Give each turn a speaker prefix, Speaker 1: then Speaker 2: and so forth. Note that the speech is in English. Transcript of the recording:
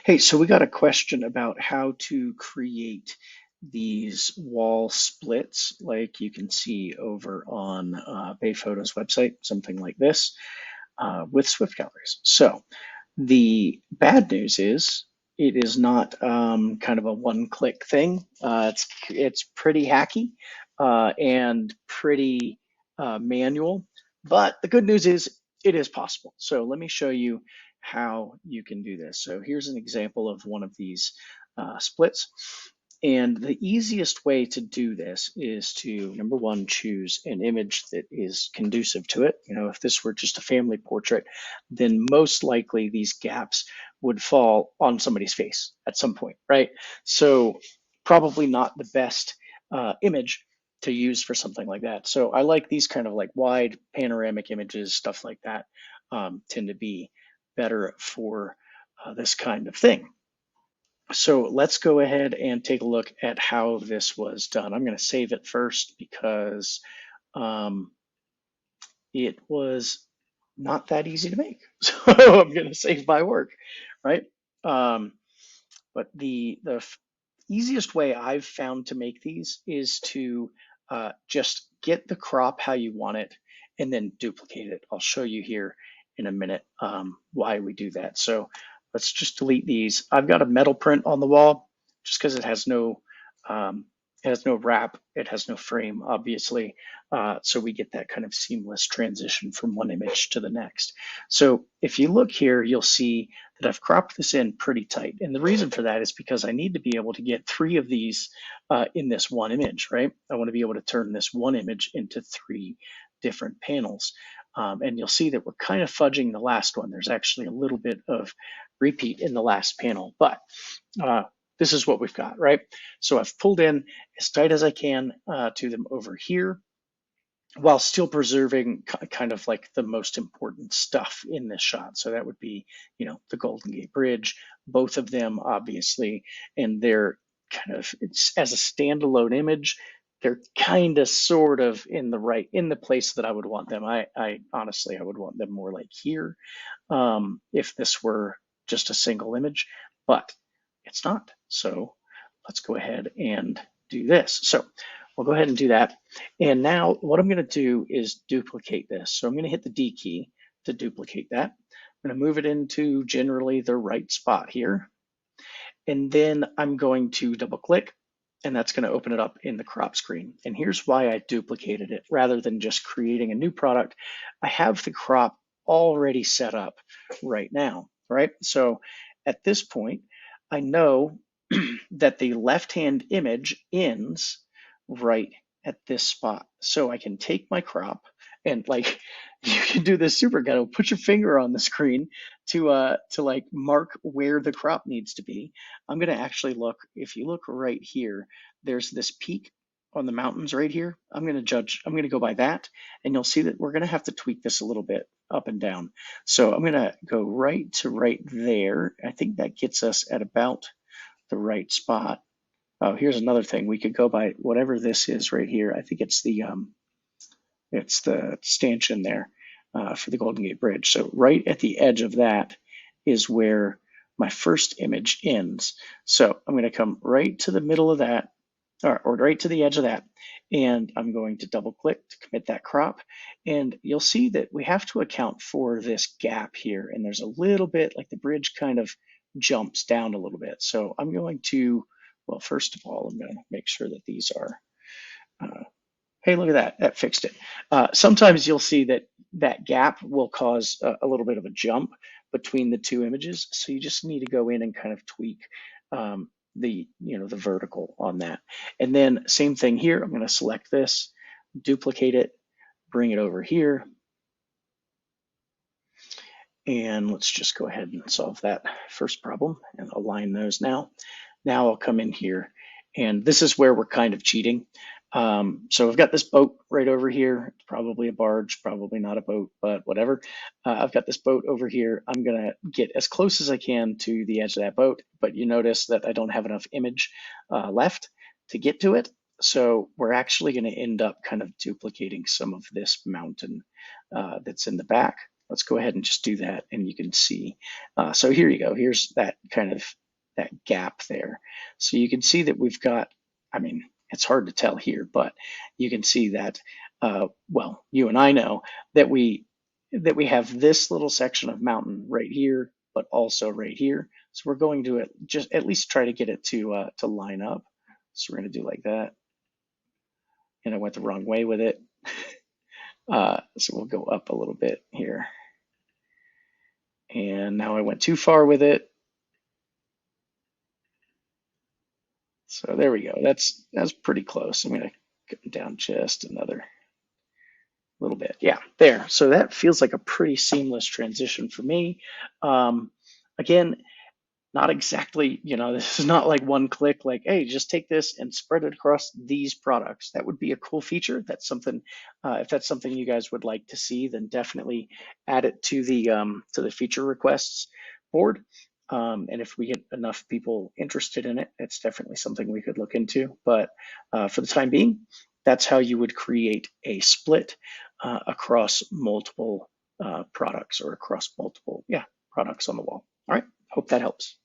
Speaker 1: Hey, so we got a question about how to create these wall splits like you can see over on Bayphoto's website, something like this, with Swift galleries. So the bad news is it is not kind of a one-click thing. It's pretty hacky and pretty manual, but the good news is it is possible. So let me show you how you can do this. So here's an example of one of these splits. And the easiest way to do this is to, number one, choose an image that is conducive to it. You know, if this were just a family portrait, then most likely these gaps would fall on somebody's face at some point, right? So probably not the best image to use for something like that. So I like these kind of like wide panoramic images, stuff like that tend to be better for this kind of thing. So let's go ahead and take a look at how this was done. I'm going to save it first because um, it was not that easy to make. So I'm going to save my work, right? Um, but the easiest way I've found to make these is to just get the crop how you want it and then duplicate it. I'll show you here in a minute why we do that. So let's just delete these. I've got a metal print on the wall just because um, it has no wrap, it has no frame, obviously. So we get that kind of seamless transition from one image to the next. So if you look here, you'll see that I've cropped this in pretty tight. And the reason for that is because I need to be able to get three of these in this one image, right? I want to be able to turn this one image into three different panels. And you'll see that we're kind of fudging the last one. There's actually a little bit of repeat in the last panel, but this is what we've got, right? So I've pulled in as tight as I can to them over here, while still preserving kind of like the most important stuff in this shot. So that would be, you know, the Golden Gate Bridge, both of them obviously, and they're kind of, it's as a standalone image, they're kind of sort of in the place that I would want them. I honestly, I would want them more like here if this were just a single image, but it's not. So let's go ahead and do this. So we'll go ahead and do that. And now what I'm going to do is duplicate this. So I'm going to hit the D key to duplicate that. I'm going to move it into generally the right spot here. And then I'm going to double click and that's going to open it up in the crop screen. And here's why I duplicated it rather than just creating a new product. I have the crop already set up right now, right? So at this point, I know that the left-hand image ends right at this spot. So I can take my crop and like you can do this super ghetto, put your finger on the screen to like mark where the crop needs to be. I'm gonna actually look, if you look right here, there's this peak on the mountains right here. I'm gonna go by that, and you'll see that we're gonna have to tweak this a little bit up and down. So I'm gonna go right to right there. I think that gets us at about the right spot. Oh, here's another thing. We could go by whatever this is right here. I think it's the stanchion there for the Golden Gate Bridge. So right at the edge of that is where my first image ends. So I'm going to come right to the middle of that, or right to the edge of that, and I'm going to double click to commit that crop. And you'll see that we have to account for this gap here. And there's a little bit, like the bridge kind of jumps down a little bit. So I'm going to, well, first of all, I'm going to make sure that these are hey, look at that, that fixed it. Sometimes you'll see that that gap will cause a little bit of a jump between the two images. So you just need to go in and kind of tweak the vertical on that. And then same thing here, I'm gonna select this, duplicate it, bring it over here. And let's just go ahead and solve that first problem and align those now. Now I'll come in here and this is where we're kind of cheating. So I've got this boat right over here. It's probably a barge, probably not a boat, but whatever. I've got this boat over here. I'm gonna get as close as I can to the edge of that boat, but you notice that I don't have enough image left to get to it. So we're actually gonna end up kind of duplicating some of this mountain that's in the back. let's go ahead and just do that, and you can see. So here you go. Here's that kind of that gap there. So you can see that we've got, I mean, it's hard to tell here, but you can see that, well, you and I know that we have this little section of mountain right here, but also right here. So we're going to just at least try to get it to line up. So we're going to do like that. And I went the wrong way with it. So we'll go up a little bit here. And now I went too far with it. So there we go. That's pretty close. I'm going to go down just another little bit. Yeah, there. So that feels like a pretty seamless transition for me. Again, not exactly, this is not like one click, like, hey, just take this and spread it across these products. That would be a cool feature. That's something, if that's something you guys would like to see, then definitely add it to the feature requests board. And if we get enough people interested in it, it's definitely something we could look into. But for the time being, that's how you would create a split across multiple products or across multiple, products on the wall. All right, hope that helps.